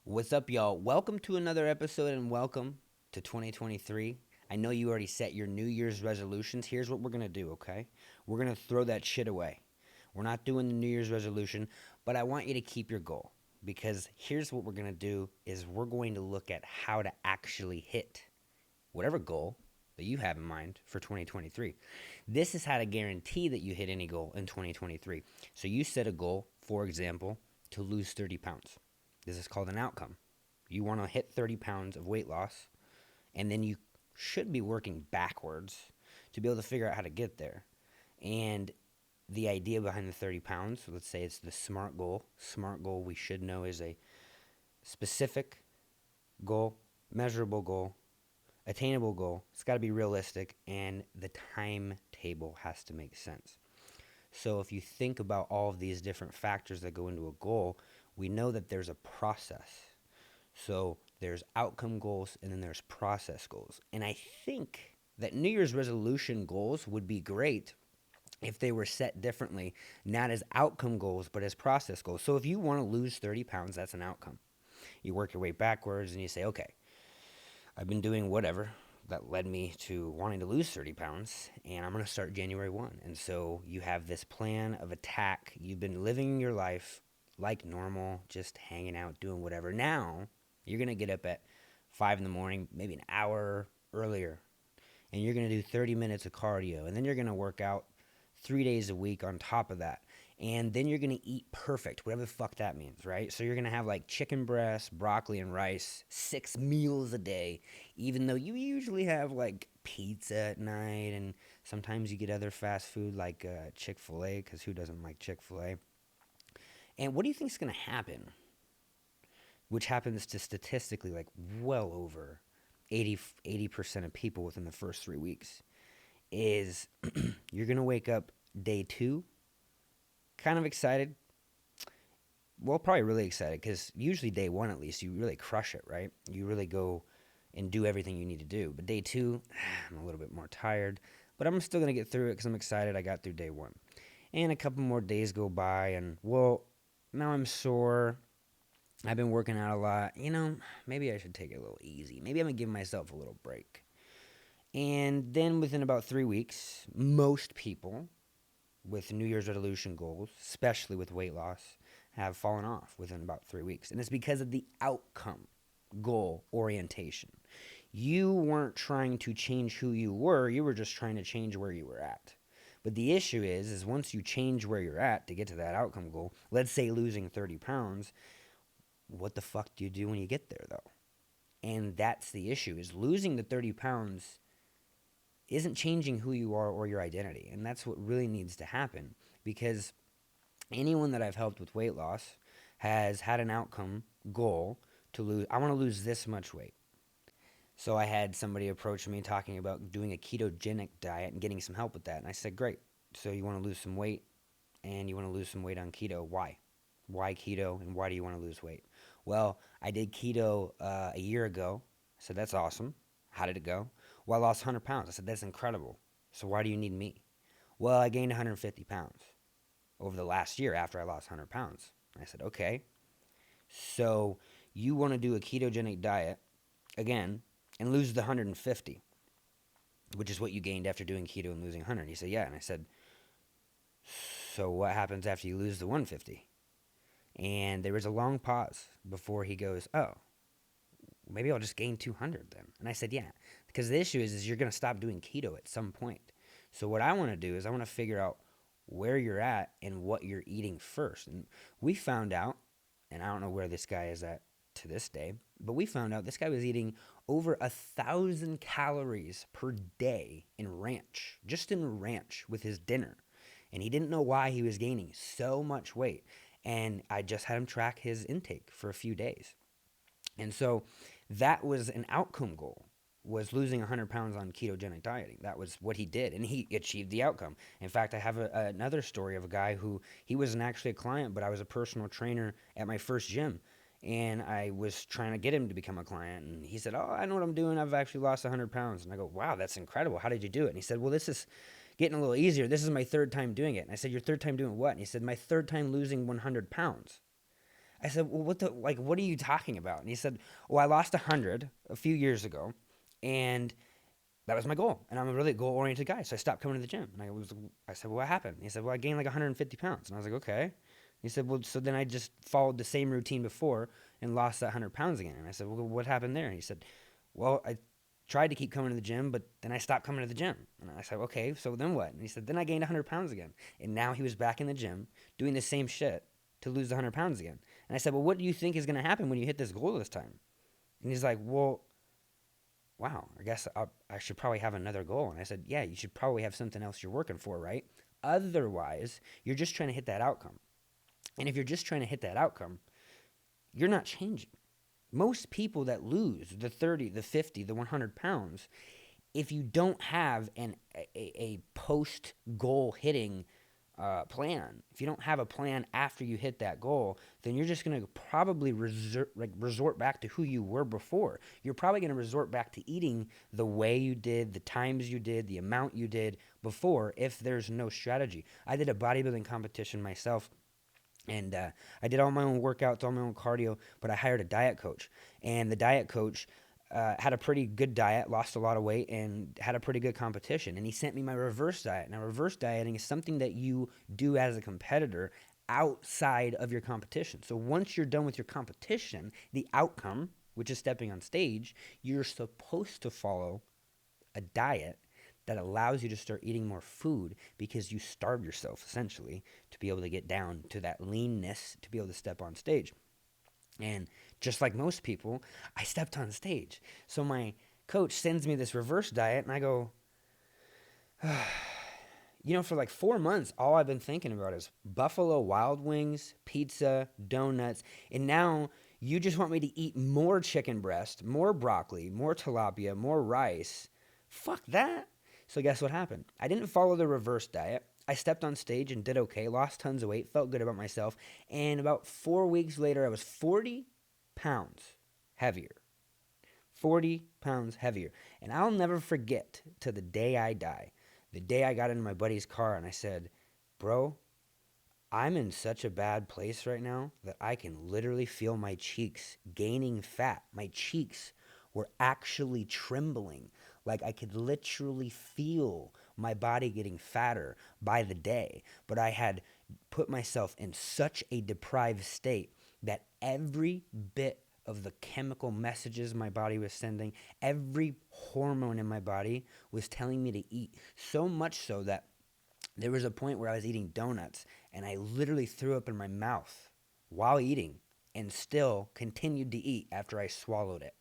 What's up, y'all? Welcome to another episode and welcome to 2023. I know you already set your New Year's resolutions. Here's what we're going to do, okay? We're going to throw that shit away. We're not doing the New Year's resolution, but I want you to keep your goal because here's what we're going to do is we're going to look at how to actually hit whatever goal that you have in mind for 2023. This is how to guarantee that you hit any goal in 2023. So you set a goal, for example, to lose 30 pounds. This is called an outcome. You want to hit 30 pounds of weight loss, and then you should be working backwards to be able to figure out how to get there. And the idea behind the 30 pounds, let's say it's the SMART goal. SMART goal, we should know, is a specific goal, measurable goal, attainable goal. It's got to be realistic, and the timetable has to make sense. So if you think about all of these different factors that go into a goal, we know that there's a process. So there's outcome goals and then there's process goals. And I think that New Year's resolution goals would be great if they were set differently, not as outcome goals, but as process goals. So if you want to lose 30 pounds, that's an outcome. You work your way backwards and you say, okay, I've been doing whatever that led me to wanting to lose 30 pounds, and I'm going to start January 1. And so you have this plan of attack. You've been living your life like normal, just hanging out, doing whatever. Now, you're going to get up at 5 in the morning, maybe an hour earlier, and you're going to do 30 minutes of cardio, and then you're going to work out 3 days a week on top of that. And then you're going to eat perfect, whatever the fuck that means, right? So you're going to have like chicken breast, broccoli, and rice, 6 meals a day, even though you usually have like pizza at night, and sometimes you get other fast food like Chick-fil-A, because who doesn't like Chick-fil-A? And what do you think is going to happen? Which happens to statistically like well over 80% of people within the first 3 weeks, is you're going to wake up day 2 kind of excited. Well, probably really excited because usually day 1 at least, you really crush it, right? You really go and do everything you need to do. But day 2, I'm a little bit more tired, but I'm still going to get through it because I'm excited I got through day 1. And a couple more days go by and, well, now I'm sore. I've been working out a lot. Maybe I should take it a little easy. Maybe I'm going to give myself a little break. And then within about 3 weeks, most people with New Year's resolution goals, especially with weight loss, have fallen off within about 3 weeks. And it's because of the outcome goal orientation. You weren't trying to change who you were just trying to change where you were at. But the issue is once you change where you're at to get to that outcome goal, let's say losing 30 pounds, what the fuck do you do when you get there, though? And that's the issue, is losing the 30 pounds isn't changing who you are or your identity. And that's what really needs to happen, because anyone that I've helped with weight loss has had an outcome goal to lose. I want to lose this much weight. So I had somebody approach me talking about doing a ketogenic diet and getting some help with that. And I said, great. So you want to lose some weight and you want to lose some weight on keto. Why? Why keto and why do you want to lose weight? Well, I did keto a year ago. I said, that's awesome. How did it go? Well, I lost 100 pounds. I said, that's incredible. So why do you need me? Well, I gained 150 pounds over the last year after I lost 100 pounds. I said, okay. So you want to do a ketogenic diet again and lose the 150, which is what you gained after doing keto and losing 100. He said, yeah. And I said, so what happens after you lose the 150? And there was a long pause before he goes, oh, maybe I'll just gain 200 then. And I said, yeah, because the issue is you're going to stop doing keto at some point. So what I want to do is I want to figure out where you're at and what you're eating first. And we found out, and I don't know where this guy is at to this day, but we found out this guy was eating over 1,000 calories per day in ranch, just in ranch with his dinner. And he didn't know why he was gaining so much weight. And I just had him track his intake for a few days. And so that was an outcome goal, was losing 100 pounds on ketogenic dieting. That was what he did, and he achieved the outcome. In fact, I have another story of a guy who, he wasn't actually a client, but I was a personal trainer at my first gym, and I was trying to get him to become a client, and he said, oh, I know what I'm doing. I've actually lost 100 pounds. And I go, wow, that's incredible. How did you do it? And he said, well, this is getting a little easier. This is my third time doing it. And I said, your third time doing what? And he said, my third time losing 100 pounds. I said, well, what are you talking about? And he said, well, I lost 100 a few years ago, and that was my goal. And I'm a really goal oriented guy. So I stopped coming to the gym. And I said, well, what happened? And he said, well, I gained like 150 pounds. And I was like, okay. He said, well, so then I just followed the same routine before and lost that 100 pounds again. And I said, well, what happened there? And he said, well, I tried to keep coming to the gym, but then I stopped coming to the gym. And I said, okay, so then what? And he said, then I gained 100 pounds again. And now he was back in the gym doing the same shit to lose the 100 pounds again. And I said, well, what do you think is going to happen when you hit this goal this time? And he's like, well, wow, I guess I should probably have another goal. And I said, yeah, you should probably have something else you're working for, right? Otherwise, you're just trying to hit that outcome. And if you're just trying to hit that outcome, you're not changing. Most people that lose the 30, the 50, the 100 pounds, if you don't have a post goal hitting plan, if you don't have a plan after you hit that goal, then you're just going to probably resort back to who you were before. You're probably going to resort back to eating the way you did, the times you did, the amount you did before if there's no strategy. I did a bodybuilding competition myself. And I did all my own workouts, all my own cardio, but I hired a diet coach. And the diet coach had a pretty good diet, lost a lot of weight, and had a pretty good competition. And he sent me my reverse diet. Now, reverse dieting is something that you do as a competitor outside of your competition. So once you're done with your competition, the outcome, which is stepping on stage, you're supposed to follow a diet that allows you to start eating more food because you starve yourself essentially to be able to get down to that leanness to be able to step on stage. And just like most people, I stepped on stage. So my coach sends me this reverse diet and I go, for like 4 months, all I've been thinking about is Buffalo Wild Wings, pizza, donuts, and now you just want me to eat more chicken breast, more broccoli, more tilapia, more rice. Fuck that. So guess what happened? I didn't follow the reverse diet. I stepped on stage and did okay, lost tons of weight, felt good about myself, and about 4 weeks later, I was 40 pounds heavier. 40 pounds heavier. And I'll never forget to the day I die, the day I got into my buddy's car and I said, bro, I'm in such a bad place right now that I can literally feel my cheeks gaining fat. My cheeks were actually trembling. Like I could literally feel my body getting fatter by the day. But I had put myself in such a deprived state that every bit of the chemical messages my body was sending, every hormone in my body was telling me to eat. So much so that there was a point where I was eating donuts and I literally threw up in my mouth while eating and still continued to eat after I swallowed it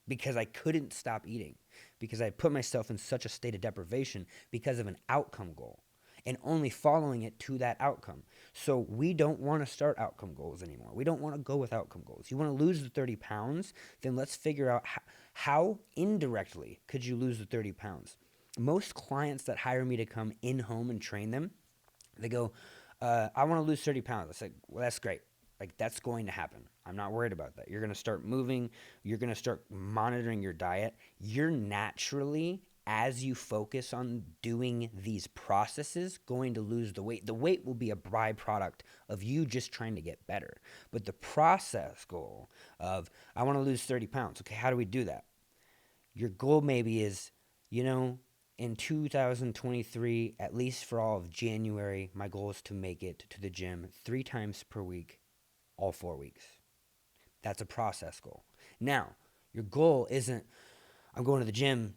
because I couldn't stop eating, because I put myself in such a state of deprivation because of an outcome goal and only following it to that outcome. So we don't want to start outcome goals anymore. We don't want to go with outcome goals. You want to lose the 30 pounds, then let's figure out how indirectly could you lose the 30 pounds. Most clients that hire me to come in home and train them, they go, I want to lose 30 pounds. I say, well, that's great. Like, that's going to happen. I'm not worried about that. You're going to start moving. You're going to start monitoring your diet. You're naturally, as you focus on doing these processes, going to lose the weight. The weight will be a byproduct of you just trying to get better. But the process goal of, I want to lose 30 pounds. Okay, how do we do that? Your goal maybe is, in 2023, at least for all of January, my goal is to make it to the gym 3 times per week, all 4 weeks. That's a process goal. Now, your goal isn't, I'm going to the gym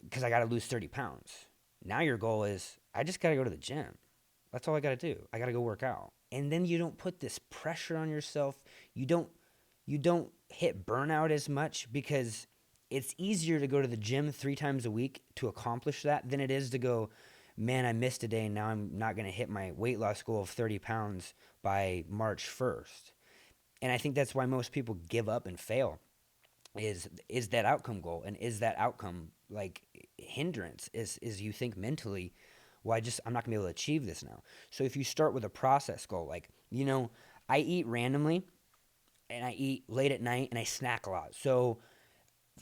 because I got to lose 30 pounds. Now your goal is, I just got to go to the gym. That's all I got to do. I got to go work out. And then you don't put this pressure on yourself. You don't hit burnout as much because it's easier to go to the gym 3 times a week to accomplish that than it is to go, man, I missed a day and now I'm not going to hit my weight loss goal of 30 pounds by March 1st. And I think that's why most people give up and fail is that outcome goal, and is that outcome like hindrance is you think mentally, well, I'm not gonna be able to achieve this now. So if you start with a process goal, like, I eat randomly and I eat late at night and I snack a lot. So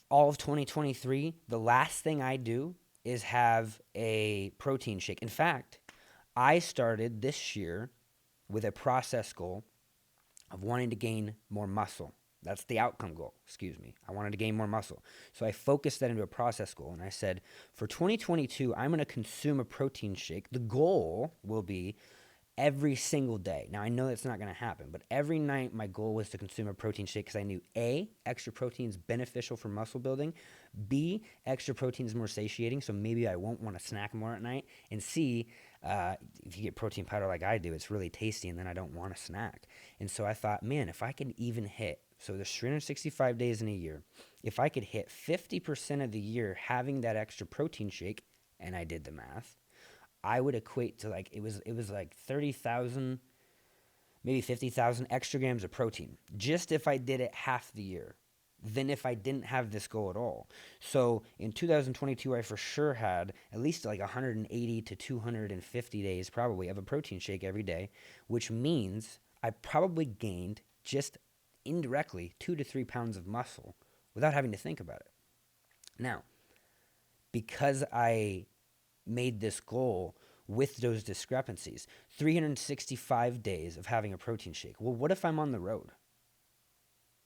all of 2023, the last thing I do is have a protein shake. In fact, I started this year with a process goal of wanting to gain more muscle. That's the outcome goal. Excuse me. I wanted to gain more muscle. So I focused that into a process goal. And I said, for 2022, I'm going to consume a protein shake. The goal will be every single day. Now, I know that's not going to happen, but every night my goal was to consume a protein shake because I knew A, extra protein is beneficial for muscle building, B, extra protein is more satiating, so maybe I won't want to snack more at night, and C, if you get protein powder like I do, it's really tasty, and then I don't want to snack. And so I thought, man, if I can even hit, so there's 365 days in a year, if I could hit 50% of the year having that extra protein shake, and I did the math, I would equate to like it was like 30,000, maybe 50,000 extra grams of protein just if I did it half the year than if I didn't have this goal at all. So in 2022, I for sure had at least like 180 to 250 days probably of a protein shake every day, which means I probably gained just indirectly 2 to 3 pounds of muscle without having to think about it. Now, because I made this goal with those discrepancies. 365 days of having a protein shake. Well, what if I'm on the road?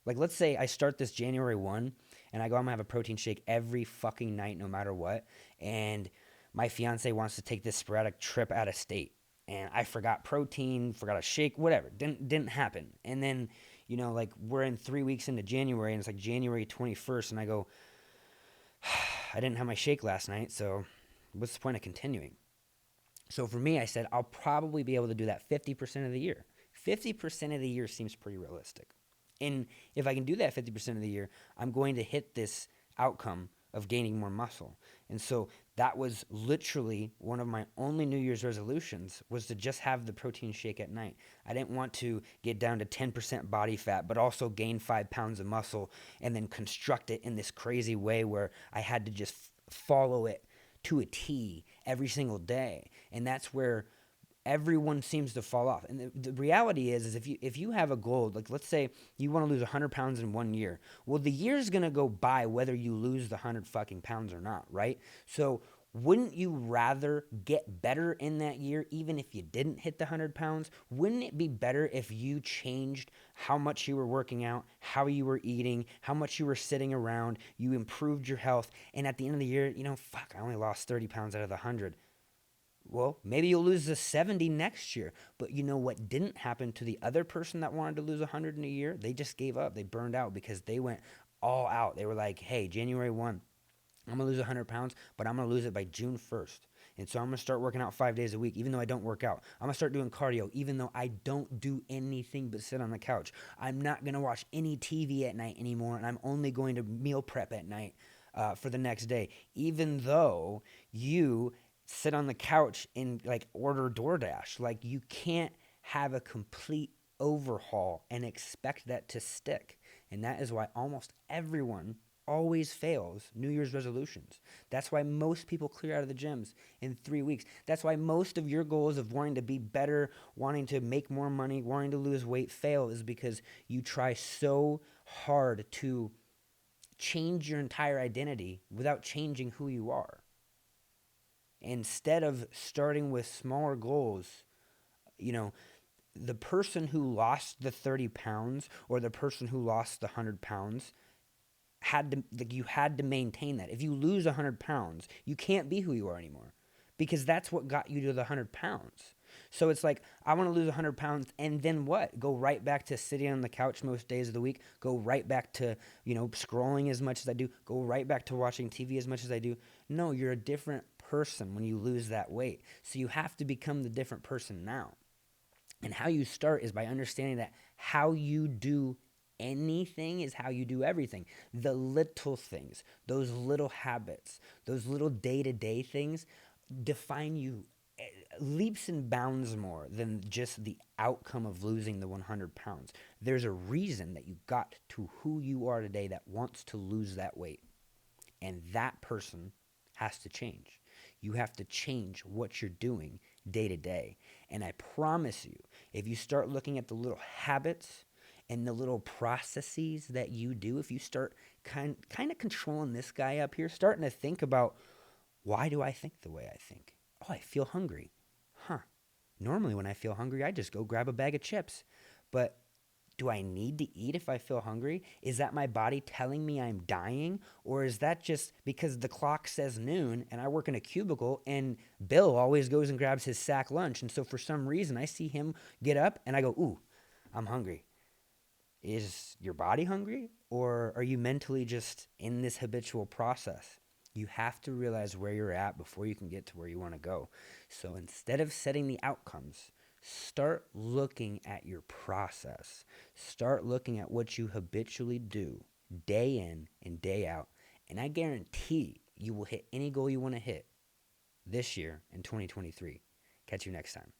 Like, let's say I start this January 1 and I go, I'm gonna have a protein shake every fucking night, no matter what. And my fiance wants to take this sporadic trip out of state. And I forgot protein, forgot a shake, whatever. Didn't happen. And then, like we're in 3 weeks into January and it's like January 21st and I go, I didn't have my shake last night, so what's the point of continuing? So for me, I said I'll probably be able to do that 50% of the year. 50% of the year seems pretty realistic. And if I can do that 50% of the year, I'm going to hit this outcome of gaining more muscle. And so that was literally one of my only New Year's resolutions, was to just have the protein shake at night. I didn't want to get down to 10% body fat, but also gain 5 pounds of muscle and then construct it in this crazy way where I had to just follow it to a T every single day. And that's where everyone seems to fall off. And the reality is if you have a goal, like let's say you want to lose 100 pounds in 1 year, well, the year's going to go by whether you lose the 100 fucking pounds or not, right? So wouldn't you rather get better in that year even if you didn't hit the 100 pounds? Wouldn't it be better if you changed how much you were working out, how you were eating, how much you were sitting around, you improved your health, and at the end of the year, fuck, I only lost 30 pounds out of the 100. Well, maybe you'll lose the 70 next year. But you know what didn't happen to the other person that wanted to lose 100 in a year? They just gave up. They burned out because they went all out. They were like, hey, January 1, I'm going to lose 100 pounds, but I'm going to lose it by June 1st. And so I'm going to start working out 5 days a week, even though I don't work out. I'm going to start doing cardio, even though I don't do anything but sit on the couch. I'm not going to watch any TV at night anymore, and I'm only going to meal prep at night for the next day, even though you sit on the couch and like order DoorDash. Like, you can't have a complete overhaul and expect that to stick. And that is why almost everyone always fails New Year's resolutions. That's why most people clear out of the gyms in 3 weeks. That's why most of your goals of wanting to be better, wanting to make more money, wanting to lose weight fail, is because you try so hard to change your entire identity without changing who you are. Instead of starting with smaller goals, the person who lost the 30 pounds or the person who lost the 100 pounds you had to maintain that. If you lose 100 pounds, you can't be who you are anymore, because that's what got you to the 100 pounds. So it's like, I want to lose 100 pounds and then what? Go right back to sitting on the couch most days of the week. Go right back to, scrolling as much as I do. Go right back to watching TV as much as I do. No, you're a different person when you lose that weight. So you have to become the different person now. And how you start is by understanding that how you do anything is how you do everything. The little things, those little habits, those little day-to-day things define you leaps and bounds more than just the outcome of losing the 100 pounds. There's a reason that you got to who you are today that wants to lose that weight. And that person has to change. You have to change what you're doing day to day. And I promise you, if you start looking at the little habits and the little processes that you do, if you start kind of controlling this guy up here, starting to think about, why do I think the way I think? Oh, I feel hungry. Normally when I feel hungry, I just go grab a bag of chips. But Do I need to eat if I feel hungry? Is that my body telling me I'm dying? Or is that just because the clock says noon and I work in a cubicle and Bill always goes and grabs his sack lunch? And so for some reason, I see him get up and I go, ooh, I'm hungry. Is your body hungry? Or are you mentally just in this habitual process? You have to realize where you're at before you can get to where you want to go. So instead of setting the outcomes, start looking at your process. Start looking at what you habitually do day in and day out. And I guarantee you will hit any goal you want to hit this year in 2023. Catch you next time.